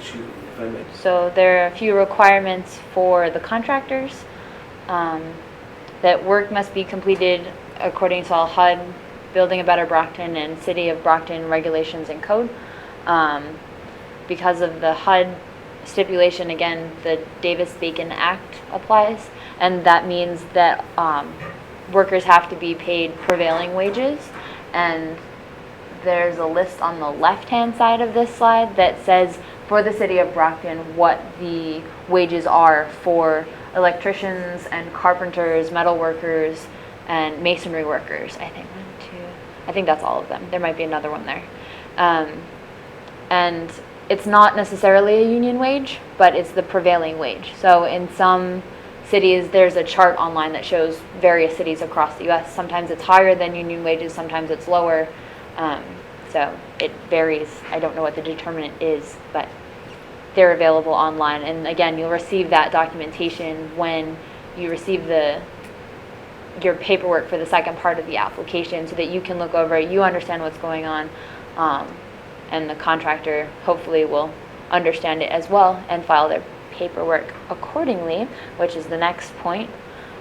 Excuse me, if I may. So there are a few requirements for the contractors. That work must be completed according to all HUD, Building a Better Brockton, and City of Brockton regulations and code. Because of the HUD stipulation, again, the Davis-Bacon Act applies, and that means that workers have to be paid prevailing wages. And there's a list on the left-hand side of this slide that says for the City of Brockton what the wages are for electricians and carpenters, metal workers, and masonry workers. I think that's all of them. There might be another one there. And it's not necessarily a union wage, but it's the prevailing wage. So in some cities, there's a chart online that shows various cities across the U.S. Sometimes it's higher than union wages, sometimes it's lower. So it varies. I don't know what the determinant is, but they're available online. And again, you'll receive that documentation when you receive your paperwork for the second part of the application, so that you can look over it, you understand what's going on, and the contractor hopefully will understand it as well and file their paperwork accordingly, which is the next point.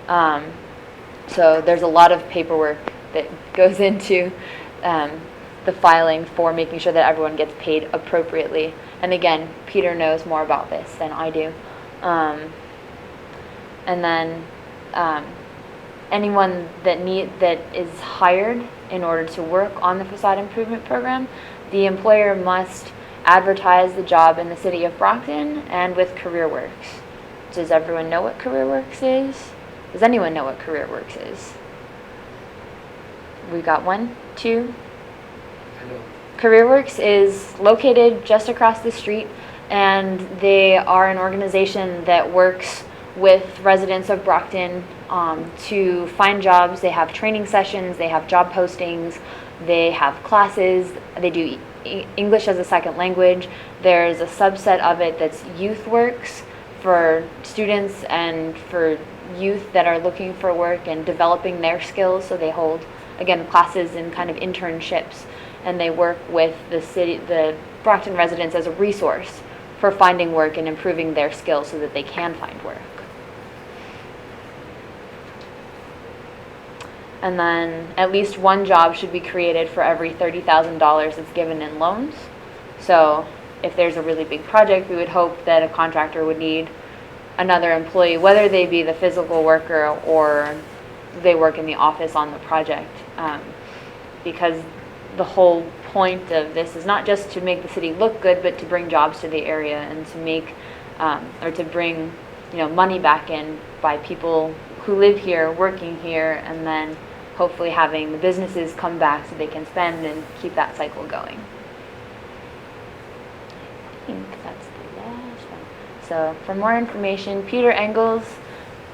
So there's a lot of paperwork that goes into the filing for making sure that everyone gets paid appropriately. And again, Peter knows more about this than I do. And then anyone that is hired in order to work on the Facade Improvement Program, the employer must advertise the job in the City of Brockton and with CareerWorks. Does everyone know what CareerWorks is? Does anyone know what CareerWorks is? We got 1, 2. I know. CareerWorks is located just across the street, and they are an organization that works with residents of Brockton to find jobs. They have training sessions, they have job postings, they have classes, they do English as a second language. There's a subset of it that's youth works for students and for youth that are looking for work and developing their skills. So they hold, again, classes and kind of internships, and they work with the Brockton residents as a resource for finding work and improving their skills so that they can find work. And then at least one job should be created for every $30,000 that's given in loans. So if there's a really big project, we would hope that a contractor would need another employee, whether they be the physical worker or they work in the office on the project. Because the whole point of this is not just to make the city look good, but to bring jobs to the area and to make, or to bring, money back in by people who live here, working here, and then hopefully having the businesses come back so they can spend and keep that cycle going. I think that's the last one. So for more information, Peter Engels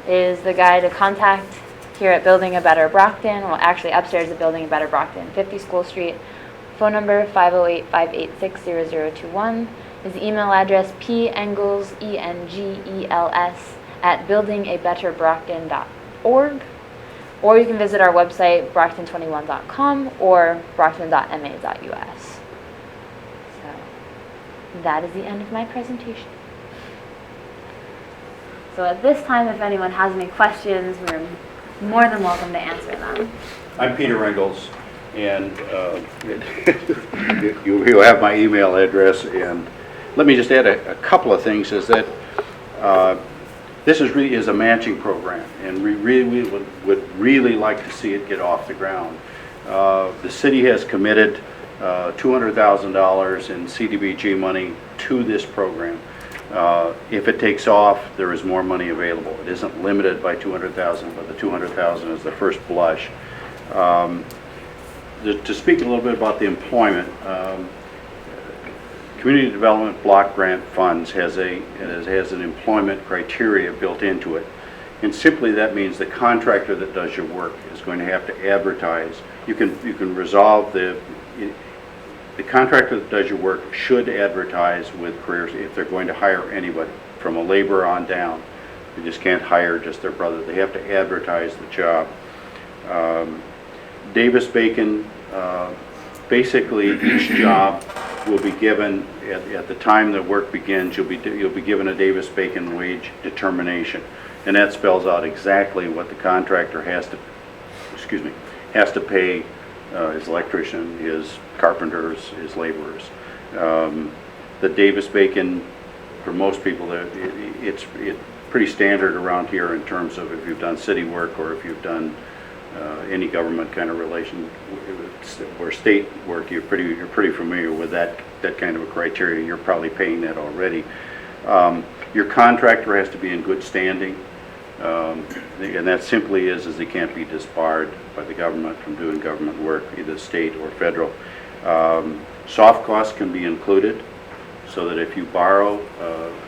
is the guy to contact here at Building a Better Brockton, well actually upstairs at Building a Better Brockton, 50 School Street. Phone number 508-586-0021. His email address pengels, ENGELS, at buildingabetterbrockton.org. Or you can visit our website, brockton21.com or brockton.ma.us. So that is the end of my presentation. So at this time, if anyone has any questions, we're more than welcome to answer them. I'm Peter Engels, and you have my email address. And let me just add a couple of things. Is that this is a matching program, and we would really like to see it get off the ground. The city has committed $200,000 in CDBG money to this program. If it takes off, there is more money available. It isn't limited by $200,000, but the $200,000 is the first blush. To speak a little bit about the employment, Community Development Block Grant Funds has an employment criteria built into it, and simply that means the contractor that does your work is going to have to advertise. You can resolve the contractor that does your work should advertise with careers if they're going to hire anybody from a laborer on down. They just can't hire just their brother. They have to advertise the job. Davis-Bacon, basically each job will be given, at the time the work begins, you'll be given a Davis-Bacon wage determination. And that spells out exactly what the contractor has to pay his electrician, his carpenters, his laborers. The Davis-Bacon, for most people, it's pretty standard around here in terms of if you've done city work or if you've done any government kind of relation or state work, you're pretty familiar with that kind of a criteria. You're probably paying that already. Your contractor has to be in good standing, and that simply is they can't be disbarred by the government from doing government work, either state or federal. Soft costs can be included, so that if you borrow,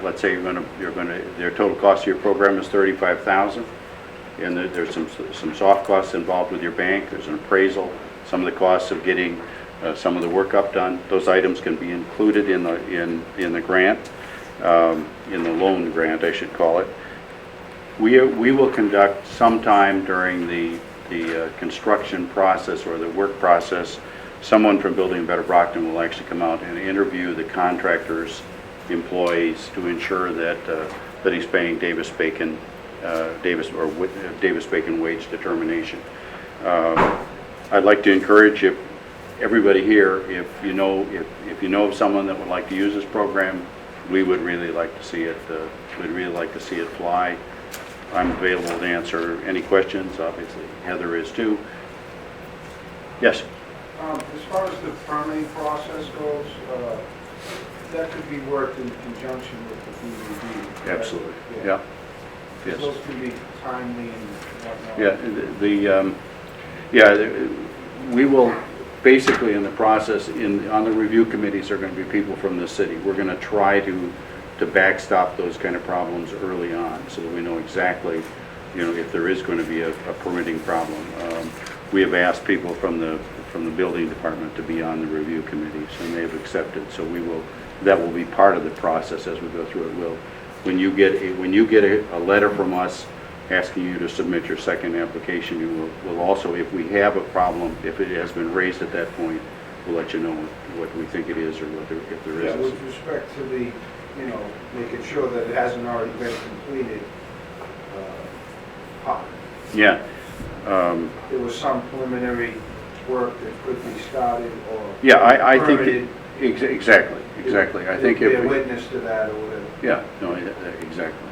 let's say their total cost of your program is $35,000, and there's some soft costs involved with your bank. There's an appraisal, some of the costs of getting some of the work up done. Those items can be included in the grant, in the loan grant, I should call it. We will conduct sometime during the construction process or the work process. Someone from Building Better Brockton will actually come out and interview the contractor's employees to ensure that he's paying Davis-Bacon Davis-Bacon wage determination. I'd like to encourage everybody here, if you know of someone that would like to use this program, we would really like to see it. We'd really like to see it fly. I'm available to answer any questions. Obviously, Heather is too. Yes. As far as the permitting process goes, that could be worked in conjunction with the BVD. Absolutely. Yeah. Yes. Those can be timely and whatnot. We will basically in the process on the review committees are going to be people from the city. We're going to try to backstop those kind of problems early on, so that we know exactly, if there is going to be a permitting problem. We have asked people from the building department to be on the review committees, and they have accepted. So that will be part of the process as we go through it. When you get a letter from us asking you to submit your second application, we'll also, if we have a problem, if it has been raised at that point, we'll let you know what we think it is or if there is. With respect to the, making sure that it hasn't already been completed, Yeah. There was some preliminary work that could be started or Yeah, I think permitted. exactly. I think Be if a we, witness to that or whatever. yeah, no, exactly.